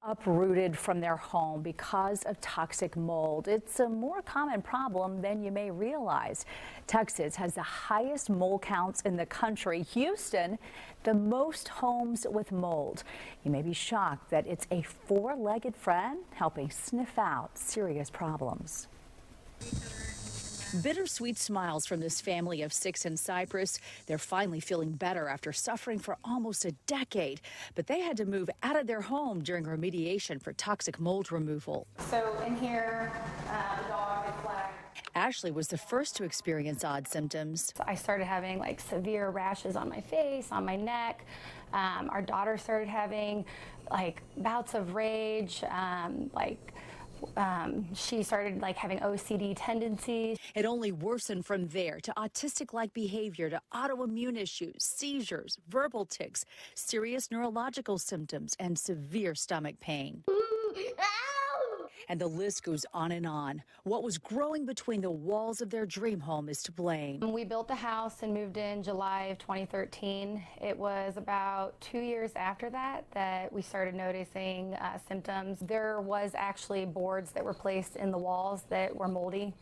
Uprooted from their home because of toxic mold. It's a more common problem than you may realize. Texas has the highest mold counts in the country. Houston, the most homes with mold. You may be shocked that it's a four-legged friend helping sniff out serious problems. Bittersweet smiles from this family of six in Cypress. They're finally feeling better after suffering for almost a decade, but they had to move out of their home during remediation for toxic mold removal. So in here, the dog is flagged. Ashley was the first to experience odd symptoms. I started having like severe rashes on my face, on my neck. Our daughter started having like bouts of rage, she started like having OCD tendencies. It only worsened from there to autistic-like behavior, to autoimmune issues, seizures, verbal tics, serious neurological symptoms, and severe stomach pain. And the list goes on and on. What was growing between the walls of their dream home is to blame. We built the house and moved in July of 2013. It was about 2 years after that that we started noticing symptoms. There was actually boards that were placed in the walls that were moldy.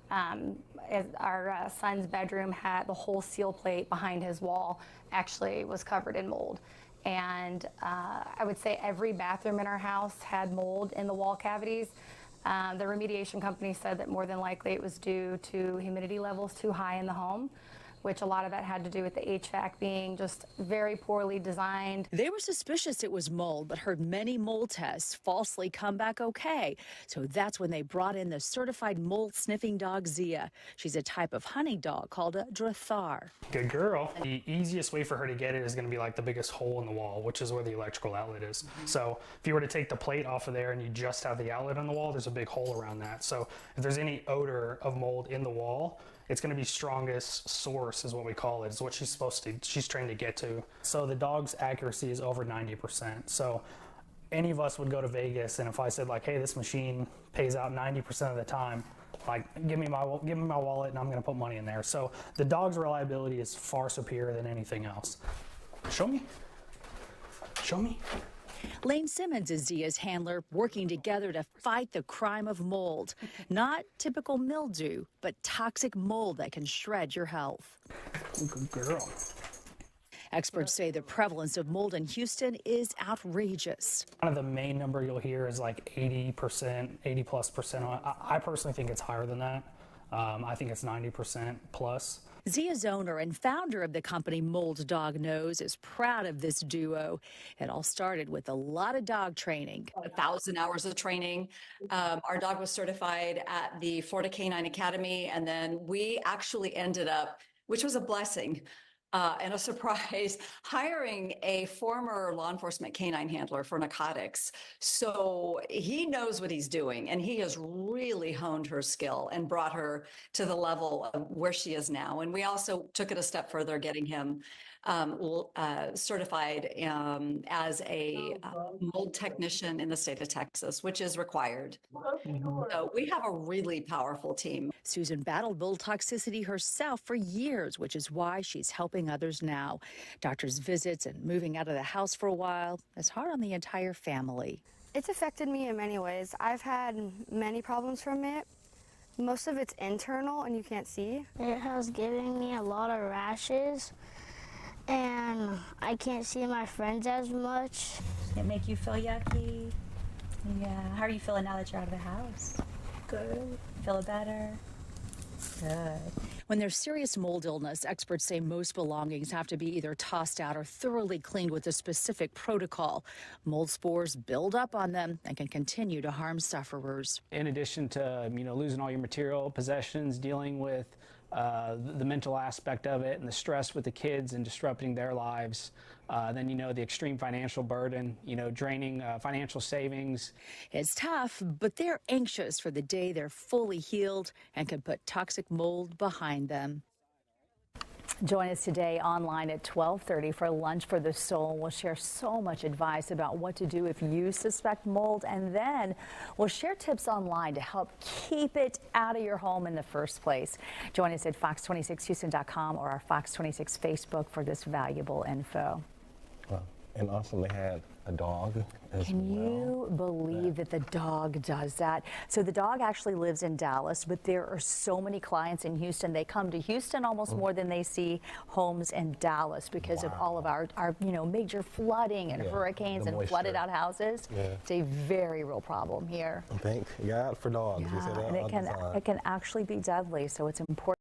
Our son's bedroom had the whole seal plate behind his wall actually was covered in mold. And I would say every bathroom in our house had mold in the wall cavities. The remediation company said that more than likely it was due to humidity levels too high in the home, which a lot of that had to do with the HVAC being just very poorly designed. They were suspicious it was mold, but heard many mold tests falsely come back okay. So that's when they brought in the certified mold sniffing dog Zia. She's a type of hunting dog called a Drathar. Good girl. The easiest way for her to get it is going to be like the biggest hole in the wall, which is where the electrical outlet is. So if you were to take the plate off of there and you just have the outlet on the wall, there's a big hole around that. So if there's any odor of mold in the wall, it's going to be strongest source is what we call it. It's what she's trained to get to. So the dog's accuracy is over 90%. So any of us would go to Vegas, and if I said like, hey, this machine pays out 90% of the time, like give me my wallet and I'm going to put money in there. So the dog's reliability is far superior than anything else. Show me. Show me. Lane Simmons is Zia's handler, working together to fight the crime of mold. Not typical mildew, but toxic mold that can shred your health. Good girl. Experts say the prevalence of mold in Houston is outrageous. Kind of the main number you'll hear is like 80%, 80+%. I personally think it's higher than that. I think it's 90% plus. Zia's owner and founder of the company Mold Dog Knows is proud of this duo. It all started with a lot of dog training. 1,000 hours of training. Our dog was certified at the Florida Canine Academy, and then we actually ended up, which was a blessing, and a surprise, hiring a former law enforcement canine handler for narcotics. So he knows what he's doing, and he has really honed her skill and brought her to the level of where she is now. And we also took it a step further, getting him certified as a mold technician in the state of Texas, which is required. So we have a really powerful team. Susan battled mold toxicity herself for years, which is why she's helping others now. Doctors' visits and moving out of the house for a while is hard on the entire family. It's affected me in many ways. I've had many problems from it. Most of it's internal and you can't see. It has given me a lot of rashes, and I can't see my friends as much. It make you feel yucky? Yeah. How are you feeling now that you're out of the house? Good. Feel better? Good. When there's serious mold illness, experts say most belongings have to be either tossed out or thoroughly cleaned with a specific protocol. Mold spores build up on them and can continue to harm sufferers. In addition to, losing all your material possessions, dealing with the mental aspect of it and the stress with the kids and disrupting their lives, then the extreme financial burden, draining financial savings. It's tough, but they're anxious for the day they're fully healed and can put toxic mold behind them. Join us today online at 12:30 for Lunch for the Soul. We'll share so much advice about what to do if you suspect mold, and then we'll share tips online to help keep it out of your home in the first place. Join us at fox26houston.com or our Fox 26 Facebook for this valuable info. Well, and also they had a dog as Can well. you believe that the dog does that? So the dog actually lives in Dallas, but there are so many clients in Houston. They come to Houston almost more than they see homes in Dallas because of all of our major flooding and Yeah, hurricanes the and flooded moisture. out houses. Yeah. It's a very real problem here. Thank God for dogs. We say that And all the time. it can actually be deadly, so it's important.